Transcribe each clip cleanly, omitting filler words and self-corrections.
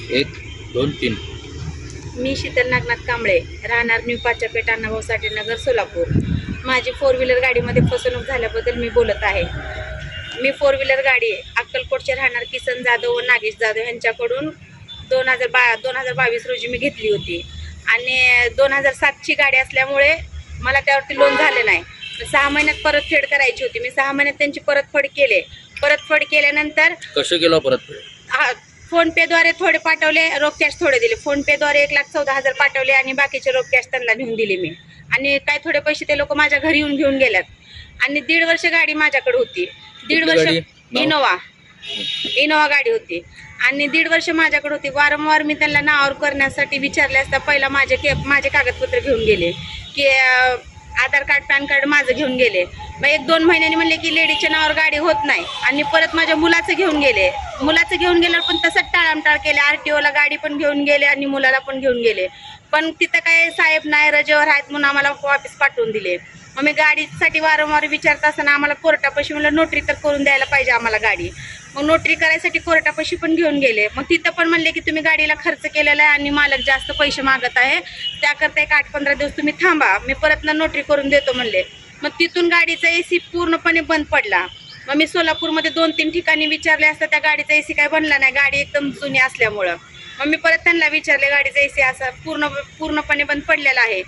1 2 3. मी शीतल नागनाथ कांबळे, राहणार न्यू पाचापेठ, अण्णाभाऊ साठे नगर, सोलापूर. माझी 4 व्हीलर गाडीमध्ये फसवणूक झाल्याबद्दल मी बोलत आहे. मी 4 व्हीलर गाडी अक्कलकोटचे राहणार किसन जाधव व नागेश जाधव यांच्याकडून 2022 रोजी मी घेतली होती आणि 2007ची गाडी असल्यामुळे मला त्यावरती लोन झालं नाही. 6 महिन्यात परतफेड करायची होती. मी 6 महिन्यात त्यांची परतफेड केल्यानंतर कसं केलं परतफेड? फोन पेद्वारे थोडे पाठवले, रोख कॅश थोडे दिले. फोन पेद्वारे 1,14,000 पाठवले आणि बाकीचे रोख कॅश त्यांना नेऊन दिले मी. आणि काय थोडे पैसे ते लोक माझ्या घरी येऊन घेऊन गेल्यात. आणि 1.5 वर्ष गाडी माझ्याकडे होती. 1.5 वर्ष इनोवा गाडी होती आणि 1.5 वर्ष माझ्याकडे होती. वारंवार मी त्यांना नावावर करण्यासाठी विचारले असता पहिला माझे कागदपत्र घेऊन गेले की आधार कार्ड, पॅन कार्ड माझं घेऊन गेले. मग 1-2 महिन्यांनी म्हणले की लेडीच्या नावावर गाडी होत नाही आणि परत माझ्या मुलाचं घेऊन गेले. मुलाचं घेऊन गेल्यावर पण तसंच टाळामटाळ केले. RTOला गाडी पण घेऊन गेले आणि मुलाला पण घेऊन गेले. पण तिथं काय साहेब नाही, रजेवर आहेत म्हणून आम्हाला वापस पाठवून दिले. मग मी गाडीसाठी वारंवार विचारत असताना आम्हाला कोर्टापाशी म्हणलं नोटरी तर करून द्यायला पाहिजे आम्हाला गाडी. मग नोटरी करायसाठी कोर्टापाशी पण घेऊन गेले. मग तिथं पण म्हणले की तुम्ही गाडीला खर्च केलेला आहे आणि मालक जास्त पैसे मागत आहे, त्याकरता 8-15 दिवस तुम्ही थांबा, मी परत नोटरी करून देतो म्हणले. मग तिथून गाडीचा AC पूर्णपणे बंद पडला. मग मी सोलापूरमध्ये 2-3 ठिकाणी विचारले असता त्या गाडीचा AC काय बनला नाही, गाडी एकदम जुनी असल्यामुळं. मग मी परत त्यांना विचारले गाडीचा AC असा पूर्णपणे बंद पडलेला आहे.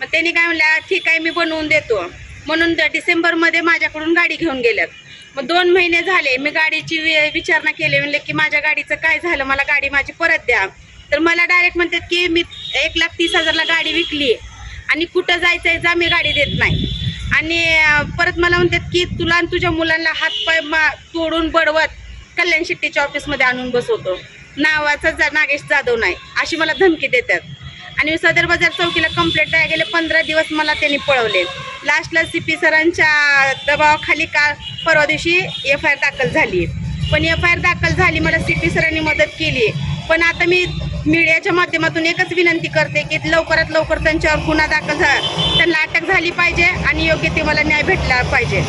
मग त्यांनी काय म्हणलं ठीक आहे मी बनवून देतो म्हणून डिसेंबरमध्ये माझ्याकडून गाडी घेऊन गेल्यात. मग 2 महिने झाले मी गाडीची विचारणा केली. म्हणले की माझ्या गाडीचं काय झालं, मला गाडी माझी परत द्या. तर मला डायरेक्ट म्हणतात की मी 1,30,000ला गाडी विकली आणि कुठं जायचंय जा, मी गाडी देत नाही. आणि परत मला म्हणतात की तुला आणि तुझ्या मुलांना हातपाय तोडून बडवत कल्याण शेट्टीच्या ऑफिसमध्ये आणून बसवतो, नावाचा नागेश जाधव नाही, अशी मला धमकी देतात. आणि सदर बाजार चौकीला कंप्लेंट द्यायला गेले. 15 दिवस मला त्यांनी पळवले. लास्टला CP सरांच्या दबावाखाली परवा दिवशी FIR दाखल झाली. पण FIR दाखल झाली, मला CP सरांनी मदत केली. पण आता मी मीडियाच्या माध्यमातून एकच विनंती करते की लवकरात लवकर त्यांच्यावर गुन्हा दाखल त्यांना अटक झाली पाहिजे आणि योग्य ते मला न्याय भेटला पाहिजे.